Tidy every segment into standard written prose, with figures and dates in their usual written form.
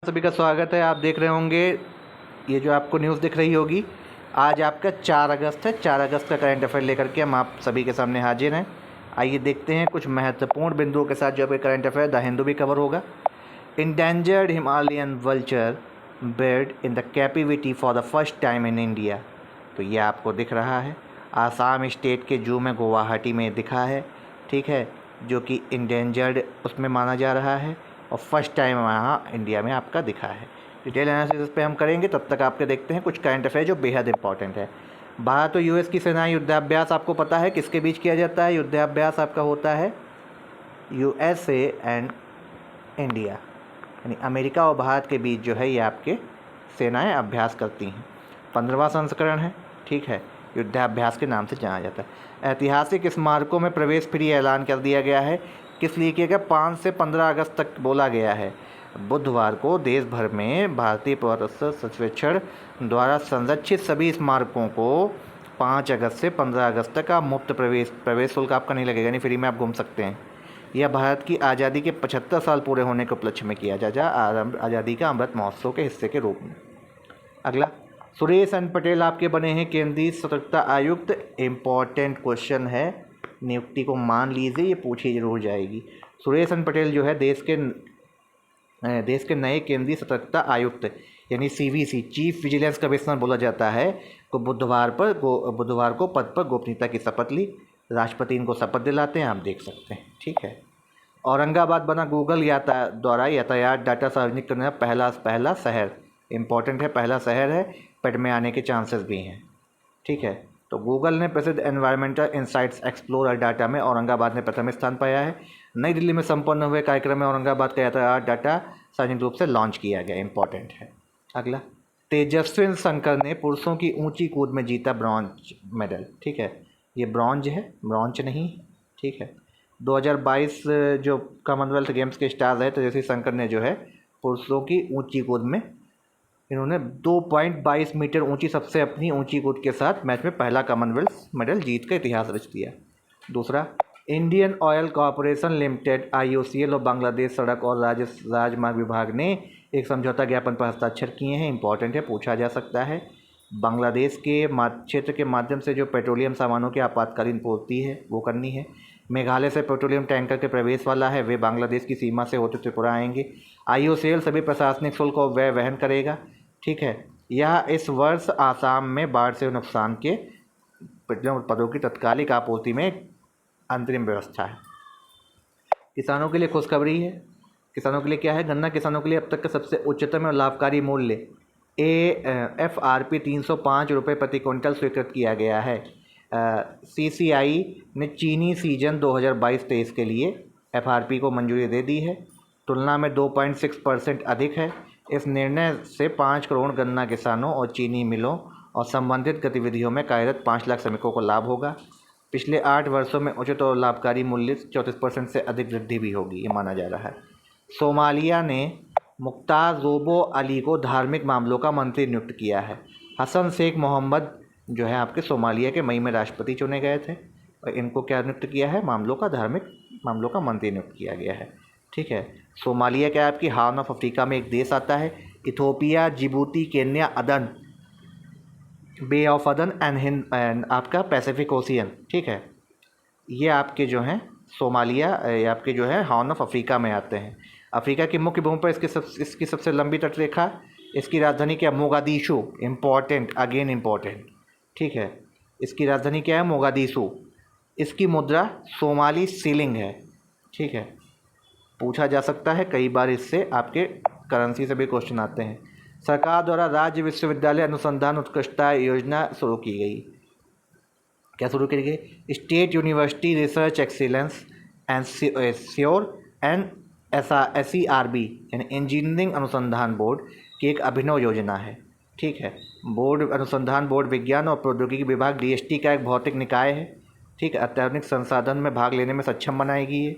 सभी का स्वागत है। आप देख रहे होंगे ये जो आपको न्यूज़ दिख रही होगी, आज आपका 4 अगस्त है। 4 अगस्त का करंट अफेयर लेकर के हम आप सभी के सामने हाजिर हैं। आइए देखते हैं कुछ महत्वपूर्ण बिंदुओं के साथ जो आपके करंट अफेयर द हिंदू भी कवर होगा। Endangered Himalayan vulture bird in the captivity for the first time in India. तो ये आपको दिख रहा है, आसाम स्टेट के जू में गुवाहाटी में दिखा है, ठीक है, जो कि इंडेंजर्ड उसमें माना जा रहा है और फर्स्ट टाइम यहाँ इंडिया में आपका दिखा है। डिटेल एनालिसिस पे हम करेंगे, तब तक आपके देखते हैं कुछ करंट अफेयर जो बेहद इंपॉर्टेंट है। भारत और यूएस की सेना युद्धाभ्यास आपको पता है किसके बीच किया जाता है? युद्धाभ्यास आपका होता है यूएसए एंड इंडिया, यानी अमेरिका और भारत के बीच जो है ये आपके सेनाएं अभ्यास करती हैं। 15वां संस्करण है, ठीक है, युद्धाभ्यास के नाम से जाना जाता है। ऐतिहासिक स्मारकों में प्रवेश फ्री ऐलान कर दिया गया है। किस लिए किया गया? 5 से 15 अगस्त तक बोला गया है। बुधवार को देश भर में भारतीय पुरातत्व सर्वेक्षण द्वारा संरक्षित सभी स्मारकों को 5 अगस्त से 15 अगस्त तक का मुफ्त प्रवेश शुल्क आपका नहीं लगेगा, यानी फ्री में आप घूम सकते हैं। यह भारत की आज़ादी के 75 साल पूरे होने के उपलक्ष्य में किया जा आज़ादी का अमृत महोत्सव के हिस्से के रूप में। अगला, सुरेश एन पटेल आपके बने हैं केंद्रीय सतर्कता आयुक्त। इम्पॉर्टेंट क्वेश्चन है, नियुक्ति को मान लीजिए, ये पूछी जरूर जाएगी। सुरेश एन पटेल जो है देश के नए केंद्रीय सतर्कता आयुक्त यानी सीवीसी, चीफ विजिलेंस कमिश्नर बोला जाता है, को बुधवार को पद पर गोपनीयता की शपथ ली। राष्ट्रपति इनको शपथ दिलाते हैं, आप देख सकते हैं, ठीक है। औरंगाबाद बना गूगल द्वारा यातायात डाटा सार्वजनिक करने का पहला शहर। इम्पॉर्टेंट है, पहला शहर है, पेट में आने के चांसेस भी हैं, ठीक है। तो गूगल ने प्रसिद्ध एनवायरमेंटल इंसाइट्स एक्सप्लोरर डाटा में औरंगाबाद ने प्रथम स्थान पाया है। नई दिल्ली में संपन्न हुए कार्यक्रम में औरंगाबाद का यातायात डाटा सार्वजनिक रूप से लॉन्च किया गया। इंपॉर्टेंट है। अगला, तेजस्विन शंकर ने पुरुषों की ऊंची कूद में जीता ब्रॉन्ज मेडल, ठीक है, ये ब्रॉन्ज है, ब्रॉन्ज नहीं, ठीक है। 2022 जो कॉमनवेल्थ गेम्स के स्टार रहे तेजस्वी शंकर ने जो है पुरुषों की ऊंची कूद में इन्होंने 2.22 मीटर ऊंची सबसे अपनी ऊंची कूद के साथ मैच में पहला कॉमनवेल्थ मेडल जीत का इतिहास रच दिया। दूसरा, Indian oil corporation limited IOCL और बांग्लादेश सड़क और राजमार्ग विभाग ने एक समझौता ज्ञापन पर हस्ताक्षर किए हैं। इंपॉर्टेंट है, पूछा जा सकता है। बांग्लादेश के क्षेत्र के माध्यम से जो पेट्रोलियम सामानों की आपातकालीन पूर्ति है वो करनी है। मेघालय से पेट्रोलियम टैंकर के प्रवेश वाला है, वे बांग्लादेश की सीमा से होते त्रिपुरा आएंगे। IOCL सभी प्रशासनिक शुल्क और व्यय वहन करेगा, ठीक है। यह इस वर्ष आसाम में बाढ़ से नुकसान के पेट्रोलियम उत्पादों की तत्कालिक आपूर्ति में अंतरिम व्यवस्था है। किसानों के लिए खुशखबरी है। किसानों के लिए क्या है? गन्ना किसानों के लिए अब तक का सबसे उच्चतम और लाभकारी मूल्य FRP 305 रुपये प्रति क्विंटल स्वीकृत किया गया है। CCI ने चीनी सीजन 2022-23 के लिए FRP को मंजूरी दे दी है, तुलना में 2.6% अधिक है। इस निर्णय से 5 करोड़ गन्ना किसानों और चीनी मिलों और संबंधित गतिविधियों में कार्यरत 5 लाख श्रमिकों को लाभ होगा। पिछले 8 वर्षों में उचित और लाभकारी मूल्य 34% से अधिक वृद्धि भी होगी, ये माना जा रहा है। सोमालिया ने मुख्तार रोबो अली को धार्मिक मामलों का मंत्री नियुक्त किया है। हसन शेख मोहम्मद जो है आपके सोमालिया के मई में राष्ट्रपति चुने गए थे और इनको क्या नियुक्त किया है? धार्मिक मामलों का मंत्री नियुक्त किया गया है, ठीक है। सोमालिया क्या आपकी हॉर्न ऑफ अफ्रीका में एक देश आता है। इथोपिया, जिबूती, केन्या, अदन, बे ऑफ अदन एंड आपका पैसिफिक ओशियन, ठीक है, ये आपके जो हैं सोमालिया ये आपके जो है हॉर्न ऑफ अफ्रीका में आते हैं। अफ्रीका की मुख्य भूमि पर इसकी सबसे लंबी तटरेखा, इसकी राजधानी क्या? मोगादिशु। इम्पॉर्टेंट, अगेन इम्पॉर्टेंट, ठीक है, इसकी राजधानी क्या है? मोगादिशु। इसकी मुद्रा सोमाली सीलिंग है, ठीक है, पूछा जा सकता है कई बार, इससे आपके करेंसी से भी क्वेश्चन आते हैं। सरकार द्वारा राज्य विश्वविद्यालय अनुसंधान उत्कृष्टता योजना शुरू की गई। क्या शुरू की गई? State university research excellence and sure and SERB यानी इंजीनियरिंग अनुसंधान बोर्ड की एक अभिनव योजना है, ठीक है। अनुसंधान बोर्ड विज्ञान और प्रौद्योगिकी विभाग DST का एक भौतिक निकाय है, ठीक है, अत्याधुनिक संसाधन में भाग लेने में सक्षम बनाएगी ये।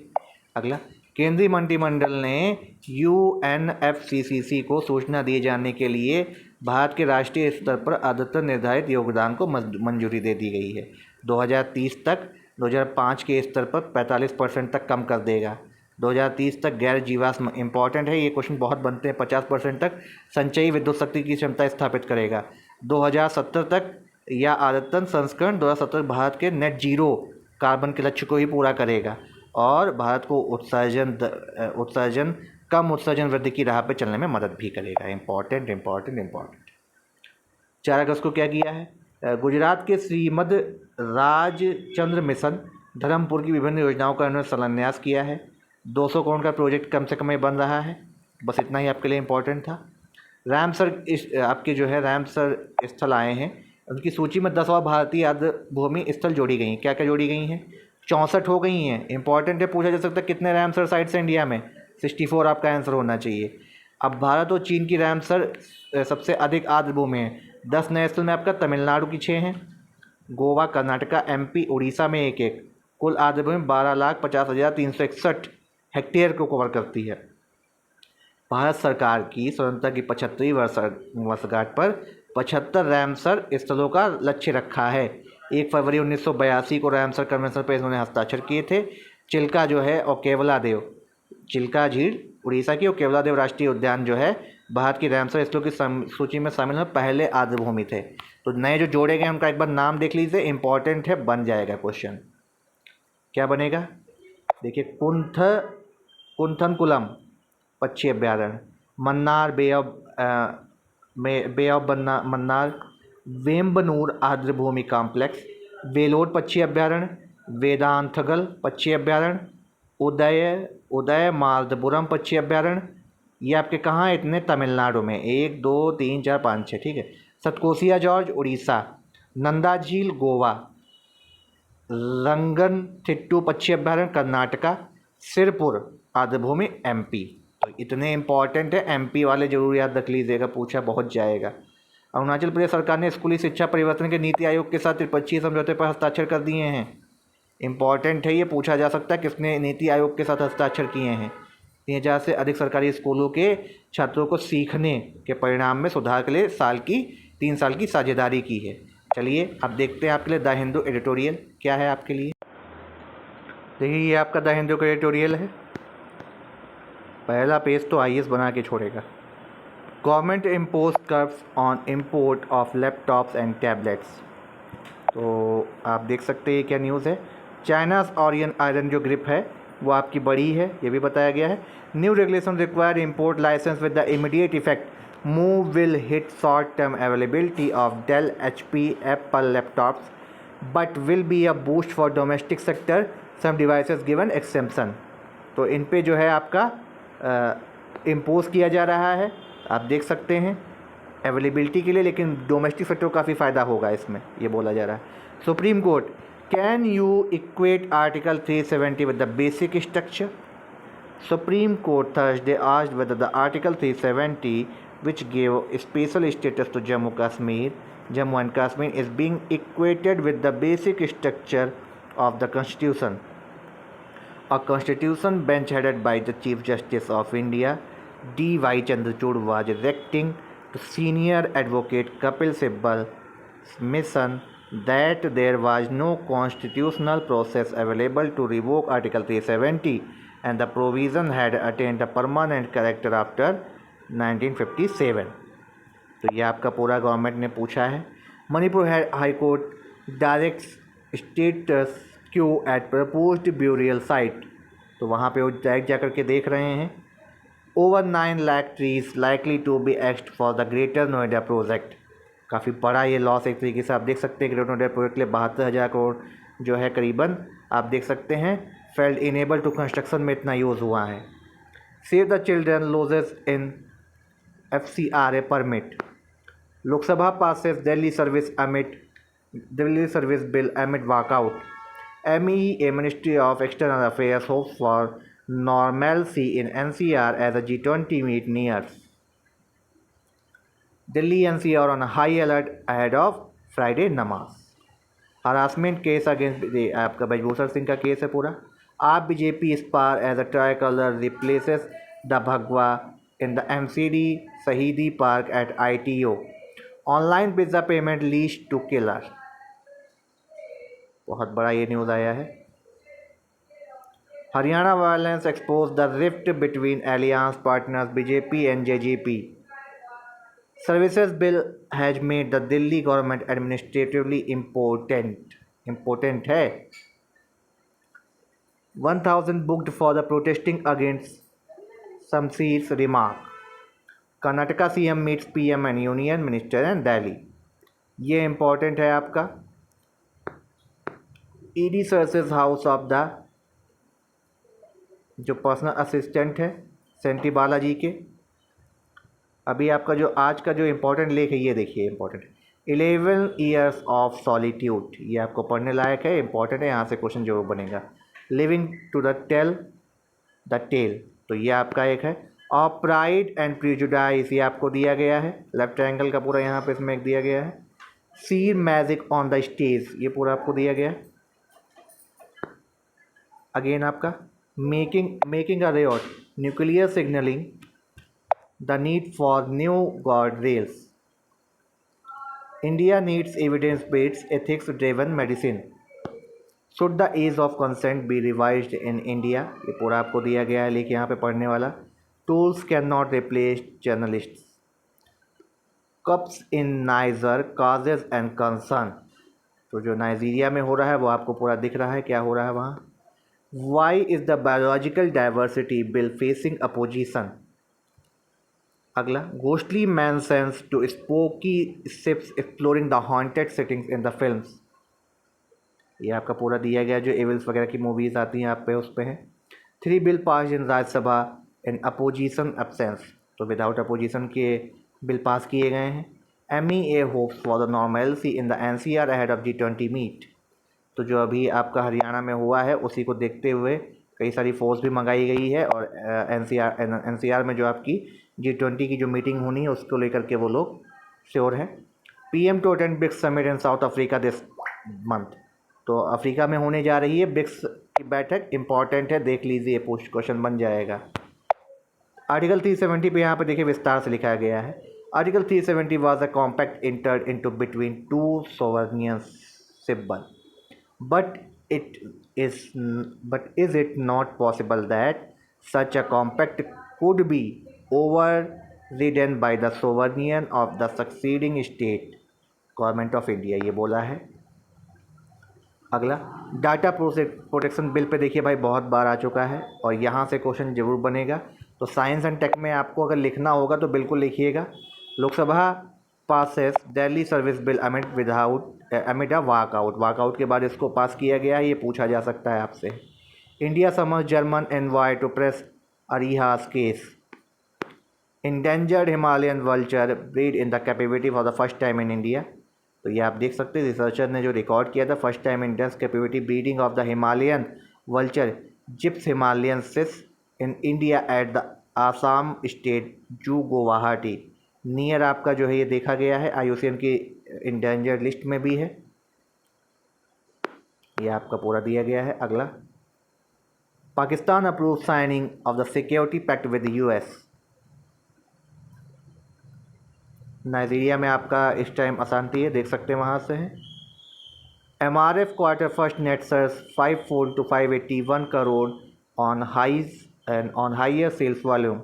अगला, केंद्रीय मंत्रिमंडल ने UNFCCC को सूचना दिए जाने के लिए भारत के राष्ट्रीय स्तर पर अद्यतन निर्धारित योगदान को मंजूरी दे दी गई है। 2030 तक 2005 के स्तर पर 45% तक कम कर देगा। 2030 तक गैर जीवाश्म इंपॉर्टेंट है, ये क्वेश्चन बहुत बनते हैं। 50% तक संचयी विद्युत शक्ति की क्षमता स्थापित करेगा। 2070 तक या आदतन संस्करण 2070 भारत के नेट जीरो कार्बन के लक्ष्य को ही पूरा करेगा और भारत को कम उत्सर्जन वृद्धि की राह पर चलने में मदद भी करेगा। Important important important. 4 अगस्त को क्या किया है? गुजरात के श्रीमद राजचंद्र मिशन धर्मपुर की विभिन्न योजनाओं का उन्होंने शिलान्यास किया है। 200 करोड़ का प्रोजेक्ट कम से कम में बन रहा है। बस इतना ही आपके लिए इम्पोर्टेंट था। रामसर आपके जो है रामसर स्थल आए हैं, उनकी सूची में 10 और भारतीय आर्द्रभूमि स्थल जोड़ी गई हैं। क्या क्या जोड़ी गई हैं? 64 हो गई हैं। इंपॉर्टेंट है, पूछा जा सकता है कितने रामसर साइट्स हैं इंडिया में? 64 आपका आंसर होना चाहिए। अब भारत और चीन की रामसर सबसे अधिक आर्द्रभूमि है। 10 नए स्थल में आपका तमिलनाडु की 6 हैं, गोवा, कर्नाटका, MP, उड़ीसा में 1-1। कुल आर्द्रभूमि 12,50,361 हेक्टेयर को कवर करती है। भारत सरकार की स्वतंत्रता की 75वीं वर्षगांठ पर 75 रामसर स्थलों का लक्ष्य रखा है। 1 फरवरी 1982 को रामसर कन्वेंशन पर इन्होंने हस्ताक्षर किए थे। चिल्का जो है और केवलादेव, चिल्का झील उड़ीसा की और केवलादेव राष्ट्रीय उद्यान जो है भारत की रामसर स्थलों की सूची में शामिल है, पहले आर्द्रभूमि थे। तो नए जो जोड़े गए उनका एक बार नाम देख लीजिए, इंपॉर्टेंट है, बन जाएगा क्वेश्चन। क्या बनेगा? देखिए, कुंथनकुलम पक्षी अभ्यारण्य, मन्नार बे ऑफ मन्नार, वेम्बनूर आर्द्रभूमि कॉम्प्लेक्स, वेलोर पक्षी अभ्यारण्य, वेदांतगल पक्षी अभ्यारण्य, उदय मालदपुरम पक्षी अभ्यारण्य। ये आपके कहाँ है? इतने तमिलनाडु में। 1 2 3 4 5 6, ठीक है। सतकोसिया जॉर्ज उड़ीसा, नंदा झील गोवा, रंगनथिट्टू पक्षी अभ्यारण्य कर्नाटका, सिरपुर आर्द्रभूमि MP। तो इतने इंपॉर्टेंट है, MP वाले जरूर याद रख लीजिएगा, पूछा बहुत जाएगा। अरुणाचल प्रदेश सरकार ने स्कूली शिक्षा परिवर्तन के नीति आयोग के साथ त्रिपक्षीय समझौते पर हस्ताक्षर कर दिए हैं। इंपॉर्टेंट है, ये पूछा जा सकता है किसने नीति आयोग के साथ हस्ताक्षर किए हैं। 3000 से अधिक सरकारी स्कूलों के छात्रों को सीखने के परिणाम में सुधार के लिए 3 साल की साझेदारी की है। चलिए अब देखते हैं आपके लिए द हिंदू एडिटोरियल क्या है आपके लिए। देखिए, ये आपका द हिंदू का एडिटोरियल है। पहला पेज तो IAS बना के छोड़ेगा। Government impose curves on import of laptops and tablets. तो आप देख सकते हैं क्या न्यूज़ है। चाइनाज आयरन जो ग्रिप है वो आपकी बड़ी है, ये भी बताया गया है। New regulation require import licence with the immediate effect move will hit short term availability of Dell, HP, Apple laptops but will be a boost for domestic sector, some devices given exemption. तो इन पे जो है आपका impose किया जा रहा है, आप देख सकते हैं अवेलेबिलिटी के लिए, लेकिन डोमेस्टिक सेक्टर को काफ़ी फ़ायदा होगा इसमें, ये बोला जा रहा है। Supreme court, can you equate article 370 with the basic structure? Supreme court Thursday asked whether the Article 370, which gave special status to Jammu and Kashmir, is being equated with the basic structure of the Constitution. A constitution bench headed by the Chief Justice of India, D.Y. Chandrachud, was directing to senior advocate Kapil Sibbal's mission that there was no constitutional process available to revoke Article 370 and the provision had attained a permanent character after 1957. तो ये आपका पूरा government ने पूछा है। Manipur high court directs status quo at proposed burial site. तो वहाँ पे वो डायरेक्ट जाकर के देख रहे हैं। Over 9 lakh trees likely to be axed for the greater Noida project. काफ़ी बड़ा ये लॉस एक तरीके से आप देख सकते हैं। ग्रेटर नोएडा प्रोजेक्ट के लिए 72,000 करोड़ जो है करीबन आप देख सकते हैं फेल्ड इनेबल टू कंस्ट्रक्शन में इतना यूज़ हुआ है। Save the children losses in FCRA permit. Lok Sabha passes Delhi service bill amid walkout. MEA ministry of external affairs hopes for normalcy in NCR as a G20 meet nears. Delhi NCR on a high alert ahead of Friday नमाज। Harassment case against आपका ब्रजभूषण सिंह का case है पूरा। आप BJP spar as a tricolour replaces the bhagwa in the MCD Shaheedi park at ITO। Online pizza payment lease to killer. बहुत बड़ा ये news आया है। Haryana violence exposes the rift between alliance partners BJP and JJP. Services bill has made the Delhi government administratively important है. 1000 booked for the protesting against Shamsir's remark. Karnataka CM meets PM and union minister in Delhi. ये important है आपका. ED searches house of the जो personal assistant है senti Balaji के. अभी आपका जो आज का जो इम्पोर्टेंट लेख है ये देखिए इम्पोर्टेंट 11 years ऑफ सॉलिट्यूड. ये आपको पढ़ने लायक है, इम्पोर्टेंट है, यहाँ से क्वेश्चन जरूर बनेगा. लिविंग टू द टेल तो ये आपका एक है. ऑफ प्राइड एंड प्रिजुडाइस ये आपको दिया गया है. लेफ्ट ट्रायंगल का पूरा यहाँ पे इसमें एक दिया गया है. See magic on the stage ये पूरा आपको दिया गया है. अगेन आपका making a riot nuclear signalling the need for new guard rails. India needs evidence based ethics driven medicine. Should the age of consent be revised in India ये पूरा आपको दिया गया है. लेकिन यहाँ पे पढ़ने वाला tools can not replace journalists. Cups in niger causes and concern तो जो नाइजीरिया में हो रहा है वो आपको पूरा दिख रहा है क्या हो रहा है वहाँ. Why is the biological diversity bill facing opposition. अगला ghostly mansions to spooky ships exploring the haunted settings in the films. ये आपका पूरा दिया गया जो एविल्स वगैरह की मूवीज़ आती हैं आप पे उस पे है. 3 bill pass in Rajya Sabha in opposition absence तो विदाउट अपोजिशन के बिल पास किए गए हैं. MEA hopes for the normalcy in the NCR ahead of G20 meet तो जो अभी आपका हरियाणा में हुआ है उसी को देखते हुए कई सारी फोर्स भी मंगाई गई है. और NCR में जो आपकी G20 की जो मीटिंग होनी है उसको लेकर के वो लोग श्योर है. PM to attend BRICS summit in south Africa this month तो अफ्रीका में होने जा रही है ब्रिक्स की बैठक. इंपॉर्टेंट है, देख लीजिए, पोस्ट क्वेश्चन बन जाएगा. आर्टिकल 370 पे यहाँ पे देखिए विस्तार से लिखा गया है. Article 370 was a compact entered into between two sovereign Sibal but is it not possible that such a compact could be overridden by the sovereignty of the succeeding state government of India ये बोला है. अगला data protection bill pay देखिए भाई बहुत बार आ चुका है और यहाँ से क्वेश्चन जरूर बनेगा. तो साइंस एंड टेक में आपको अगर लिखना होगा तो बिल्कुल लिखिएगा. Lok Sabha passes Delhi service bill amid a walkout के बाद इसको पास किया गया है. ये पूछा जा सकता है आपसे. India summons German envoy to press Ariha's case. Endangered Himalayan vulture breed in the capability for the first time in India तो ये आप देख सकते हैं रिसर्चर ने जो रिकॉर्ड किया था first time in dense capability breeding of the Himalayan vulture Gyps himalayensis in India at the Assam state zoo Guwahati near आपका जो है ये देखा गया है. IUCN की इंडेंजर्ड लिस्ट में भी है. ये आपका पूरा दिया गया है. अगला Pakistan approve signing of the security pact with US. Nigeria में आपका इस टाइम अशांति है, देख सकते हैं वहाँ से है. MRF quarter first net surge 54 to 581 crore on higher sales volume.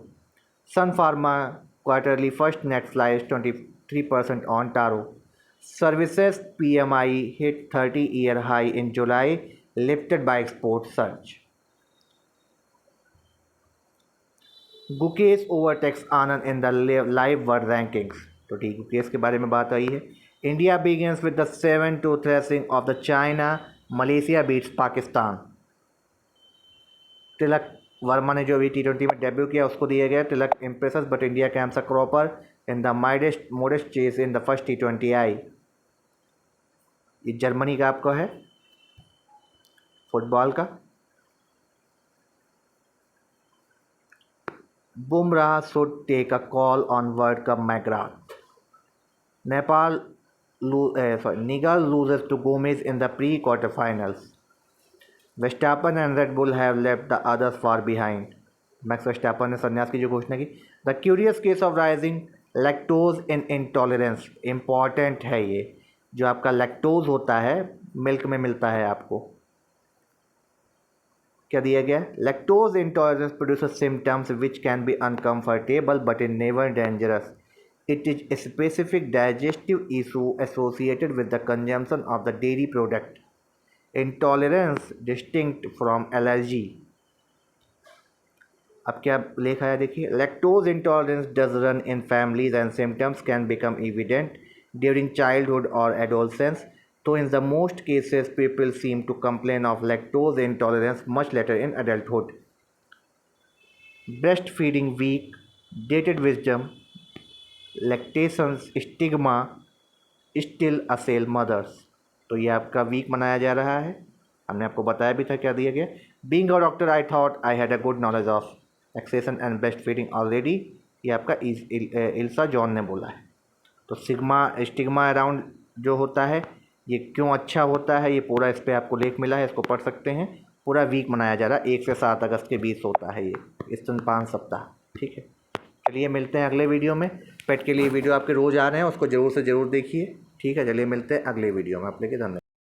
Sun Pharma quarterly first net flies 23% on Taro. Services PMI hit 30-year high in July, lifted by export surge. Gukesh overtakes Anand in the live world rankings. तो ठीक गुकेश के बारे में बात आई है. India begins with the 7-2 thrashing of the China. Malaysia beats Pakistan. Tilak Varma ने जो अभी T20 में डेब्यू किया उसको दिया गया Tilak impresses but India comes a cropper in the modest chase in the first T20I. ये जर्मनी का आपका है फुटबॉल का. Bumrah should take a call on world cup McGrath. Nepal Nigel loses to Gomez in the pre quarter finals. Verstappen and Red Bull have left the others far behind. Max Verstappen ने संन्यास की जो घोषणा की. The curious case of rising lactose in intolerance. Important है ये जो आपका लैक्टोज होता है मिल्क में मिलता है आपको. क्या दिया गया है, lactose intolerance produces symptoms which can be uncomfortable but in never dangerous. It is a specific digestive issue associated with the consumption of the dairy product. Intolerance distinct from allergy. अब क्या लिखा है देखिए, lactose intolerance does run in families and symptoms can become evident during childhood or adolescence, though in the most cases people seem to complain of lactose intolerance much later in adulthood. Breastfeeding week, dated wisdom, lactation stigma still असेल mother's. तो ये आपका week मनाया जा रहा है. हमने आपको बताया भी था क्या दिया गया. Being a doctor I thought I had a good knowledge of lactation and breast feeding already. ये आपका इल्सा जॉन ने बोला है. तो स्टिग्मा अराउंड जो होता है ये क्यों अच्छा होता है, ये पूरा इस पर आपको लेख मिला है, इसको पढ़ सकते हैं. पूरा वीक मनाया जा रहा है, 1 से 7 अगस्त के बीच होता है ये, इस दिन 5 सप्ताह. ठीक है, चलिए मिलते हैं अगले वीडियो में. पेट के लिए वीडियो आपके रोज़ आ रहे हैं, उसको ज़रूर से ज़रूर देखिए. ठीक है, चलिए मिलते हैं अगले वीडियो में. आप लेके धन्यवाद.